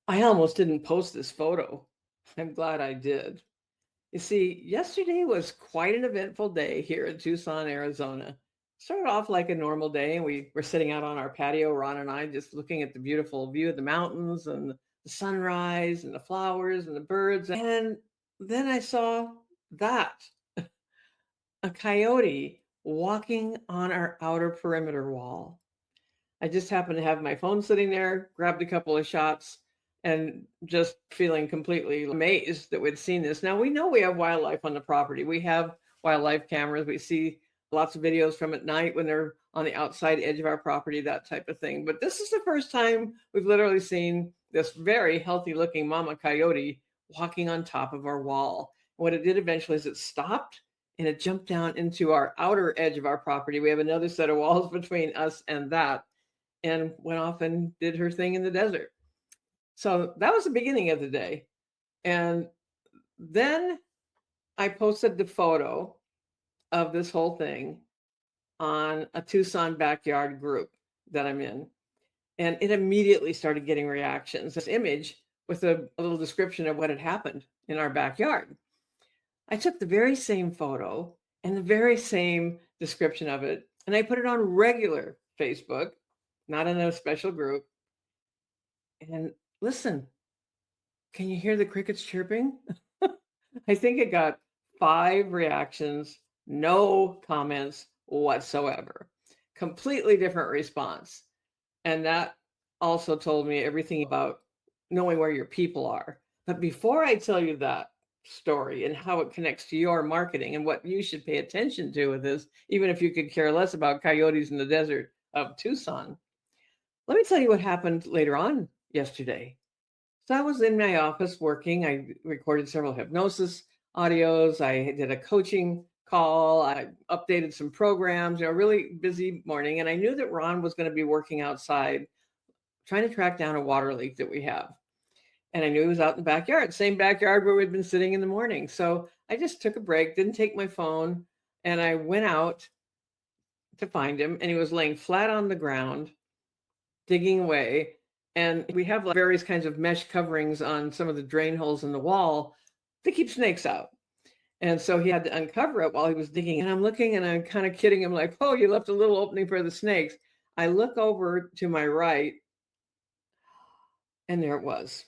I almost didn't post this photo. I'm glad I did. You see, yesterday was quite an eventful day here in Tucson, Arizona. Started off like a normal day, and we were sitting out on our patio, Ron and I, just looking at the beautiful view of the mountains and the sunrise and the flowers and the birds. And then I saw that a coyote walking on our outer perimeter wall. I just happened to have my phone sitting there, grabbed a couple of shots, and just feeling completely amazed that we'd seen this. Now we know we have wildlife on the property. We have wildlife cameras. We see lots of videos from at night when they're on the outside edge of our property, that type of thing. But this is the first time we've literally seen this very healthy looking mama coyote walking on top of our wall. What it did eventually is it stopped and it jumped down into our outer edge of our property. We have another set of walls between us and that, and went off and did her thing in the desert. So that was the beginning of the day. And then I posted the photo of this whole thing on a Tucson backyard group that I'm in. And it immediately started getting reactions. This image with a little description of what had happened in our backyard. I took the very same photo and the very same description of it, and I put it on regular Facebook, not in a special group. And listen, can you hear the crickets chirping? I think it got 5 reactions, no comments whatsoever. Completely different response. And that also told me everything about knowing where your people are. But before I tell you that story and how it connects to your marketing and what you should pay attention to with this, even if you could care less about coyotes in the desert of Tucson, let me tell you what happened later on yesterday. So I was in my office working. I recorded several hypnosis audios. I did a coaching call. I updated some programs, really busy morning. And I knew that Ron was going to be working outside trying to track down a water leak that we have. And I knew he was out in the backyard, same backyard where we'd been sitting in the morning. So I just took a break, didn't take my phone, and I went out to find him. And he was laying flat on the ground, digging away. And we have like various kinds of mesh coverings on some of the drain holes in the wall to keep snakes out. And so he had to uncover it while he was digging. And I'm looking and I'm kind of kidding him like, oh, you left a little opening for the snakes. I look over to my right and there it was.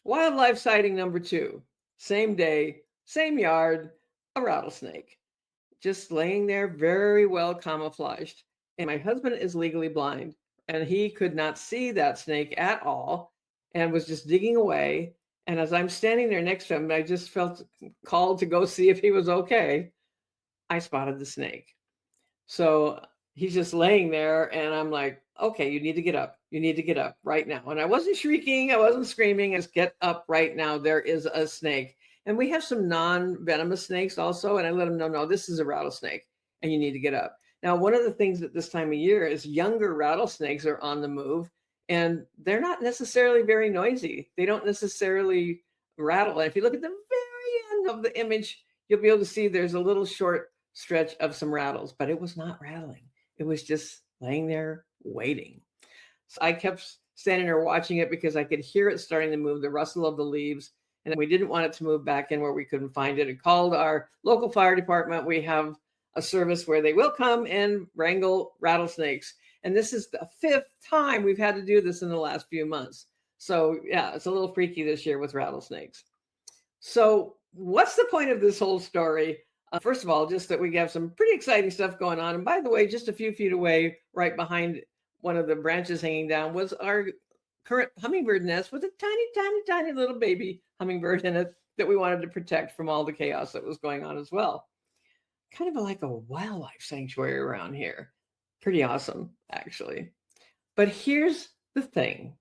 Wildlife sighting number 2. Same day, same yard, a rattlesnake. Just laying there very well camouflaged. And my husband is legally blind and he could not see that snake at all and was just digging away. And as I'm standing there next to him, I just felt called to go see if he was okay. I spotted the snake. So he's just laying there and I'm like, okay, you need to get up. You need to get up right now. And I wasn't shrieking. I wasn't screaming. Just get up right now. There is a snake. And we have some non-venomous snakes also. And I let him know, no, this is a rattlesnake and you need to get up. Now, one of the things at this time of year is younger rattlesnakes are on the move and they're not necessarily very noisy. They don't necessarily rattle. And if you look at the very end of the image, you'll be able to see there's a little short stretch of some rattles, but it was not rattling. It was just laying there waiting. So I kept standing there watching it because I could hear it starting to move, the rustle of the leaves. And we didn't want it to move back in where we couldn't find it. I called our local fire department. We have a service where they will come and wrangle rattlesnakes. And this is the 5th time we've had to do this in the last few months. So yeah, it's a little freaky this year with rattlesnakes. So what's the point of this whole story? First of all, just that we have some pretty exciting stuff going on. And by the way, just a few feet away, right behind one of the branches hanging down, was our current hummingbird nest with a tiny, tiny, tiny little baby hummingbird in it that we wanted to protect from all the chaos that was going on as well. Kind of like a wildlife sanctuary around here. Pretty awesome, actually. But here's the thing.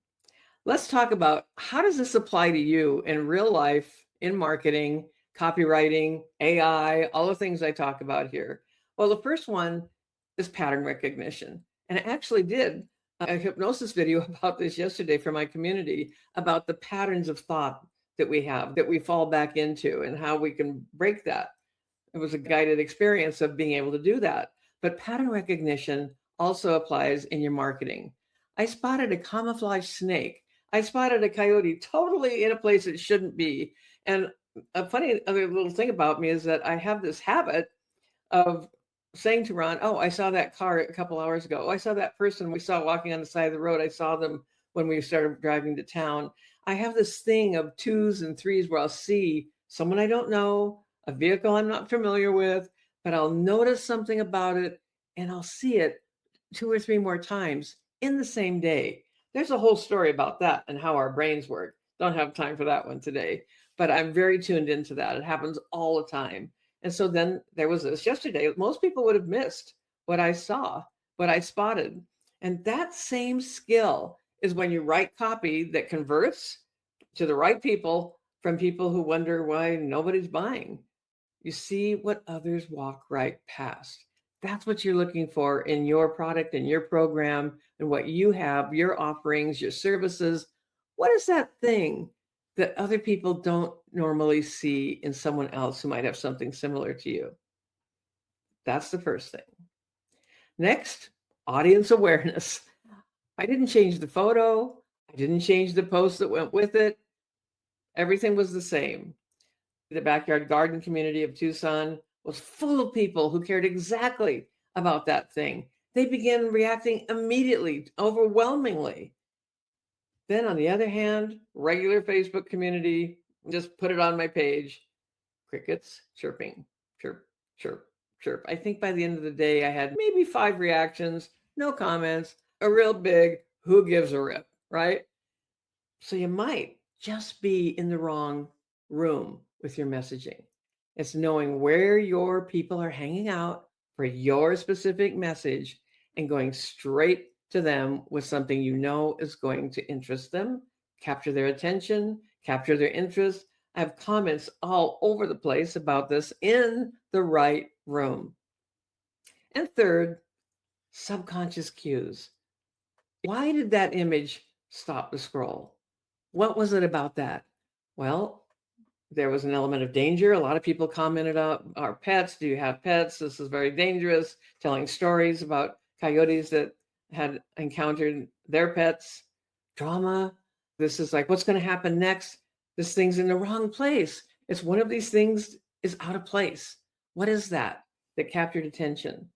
Let's talk about how does this apply to you in real life, in marketing, copywriting, AI, all the things I talk about here. Well, the first one is pattern recognition. And I actually did a hypnosis video about this yesterday for my community about the patterns of thought that we have, that we fall back into and how we can break that. It was a guided experience of being able to do that. But pattern recognition also applies in your marketing. I spotted a camouflage snake I spotted a coyote totally in a place it shouldn't be. And a funny other little thing about me is that I have this habit of saying to Ron, "Oh, I saw that car a couple hours ago. Oh, I saw that person we saw walking on the side of the road. I saw them when we started driving to town." I have this thing of twos and threes where I'll see someone I don't know, a vehicle I'm not familiar with, but I'll notice something about it and I'll see it two or three more times in the same day. There's a whole story about that and how our brains work. Don't have time for that one today, but I'm very tuned into that. It happens all the time. And so then there was this yesterday. Most people would have missed what I saw, what I spotted. And that same skill is when you write copy that converts to the right people from people who wonder why nobody's buying. You see what others walk right past. That's what you're looking for in your product and your program and what you have, your offerings, your services. What is that thing that other people don't normally see in someone else who might have something similar to you? That's the first thing. Next, audience awareness. I didn't change the photo. I didn't change the post that went with it. Everything was the same. The backyard garden community of Tucson was full of people who cared exactly about that thing. They began reacting immediately, overwhelmingly. Then, on the other hand, regular Facebook community, just put it on my page, crickets chirping, chirp, chirp, chirp. I think by the end of the day, I had maybe 5 reactions, no comments, a real big who gives a rip, right? So you might just be in the wrong room with your messaging. It's knowing where your people are hanging out for your specific message and going straight to them with something you know is going to interest them, capture their attention, capture their interest. I have comments all over the place about this in the right room. And third, subconscious cues. Why did that image stop the scroll? What was it about that? Well, there was an element of danger. A lot of people commented on our pets. Do you have pets? This is very dangerous. Telling stories about coyotes that had encountered their pets. Drama. This is like, what's going to happen next? This thing's in the wrong place. It's one of these things is out of place. What is that captured attention?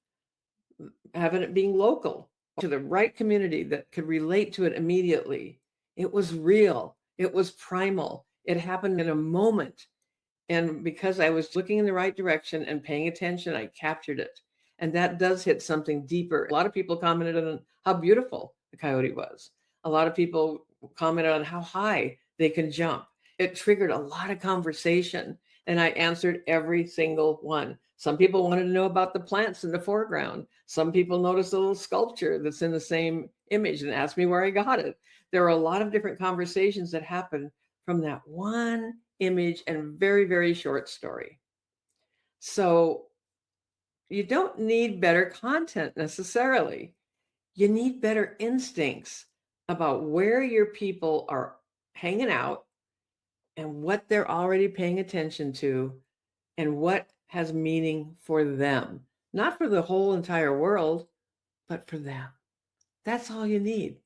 Having it being local to the right community that could relate to it immediately. It was real. It was primal. It happened in a moment. And because I was looking in the right direction and paying attention, I captured it. And that does hit something deeper. A lot of people commented on how beautiful the coyote was. A lot of people commented on how high they can jump. It triggered a lot of conversation. And I answered every single one. Some people wanted to know about the plants in the foreground. Some people noticed a little sculpture that's in the same image and asked me where I got it. There are a lot of different conversations that happen from that one image and very, very short story. So you don't need better content necessarily. You need better instincts about where your people are hanging out and what they're already paying attention to and what has meaning for them. Not for the whole entire world, but for them. That's all you need.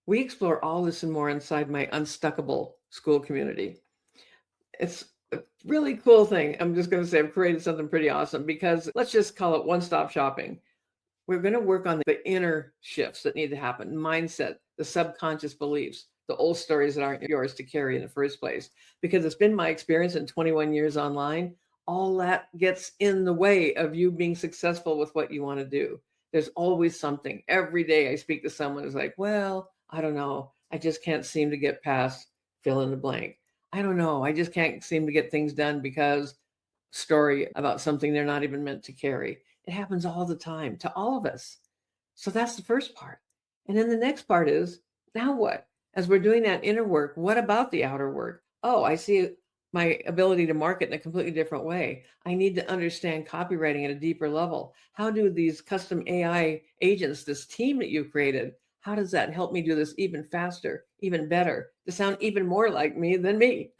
We explore all this and more inside my Unstuckable school community. It's a really cool thing. I'm just going to say I've created something pretty awesome because let's just call it one-stop shopping. We're going to work on the inner shifts that need to happen, mindset, the subconscious beliefs, the old stories that aren't yours to carry in the first place. Because it's been my experience in 21 years online, all that gets in the way of you being successful with what you want to do. There's always something. Every day I speak to someone who's like, well, I don't know. I just can't seem to get past fill in the blank. I don't know. I just can't seem to get things done because story about something they're not even meant to carry. It happens all the time to all of us. So that's the first part. And then the next part is, now what? As we're doing that inner work, what about the outer work? Oh, I see my ability to market in a completely different way. I need to understand copywriting at a deeper level. How do these custom AI agents, this team that you've created, how does that help me do this even faster, even better, to sound even more like me than me?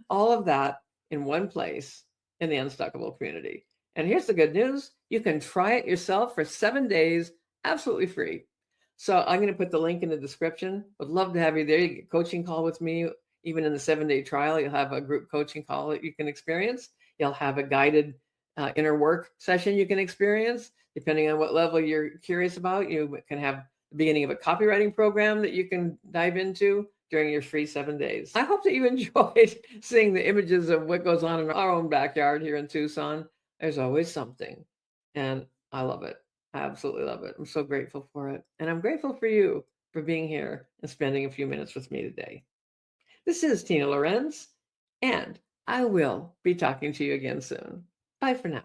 All of that in one place in the Unstuckable community. And here's the good news. You can try it yourself for 7 days, absolutely free. So I'm going to put the link in the description. Would love to have you there. You get a coaching call with me. Even in the 7-day trial, you'll have a group coaching call that you can experience. You'll have a guided inner work session you can experience. Depending on what level you're curious about, you can have the beginning of a copywriting program that you can dive into during your free 7 days. I hope that you enjoyed seeing the images of what goes on in our own backyard here in Tucson. There's always something, and I love it. I absolutely love it. I'm so grateful for it. And I'm grateful for you for being here and spending a few minutes with me today. This is Tina Lorenz, and I will be talking to you again soon. Bye for now.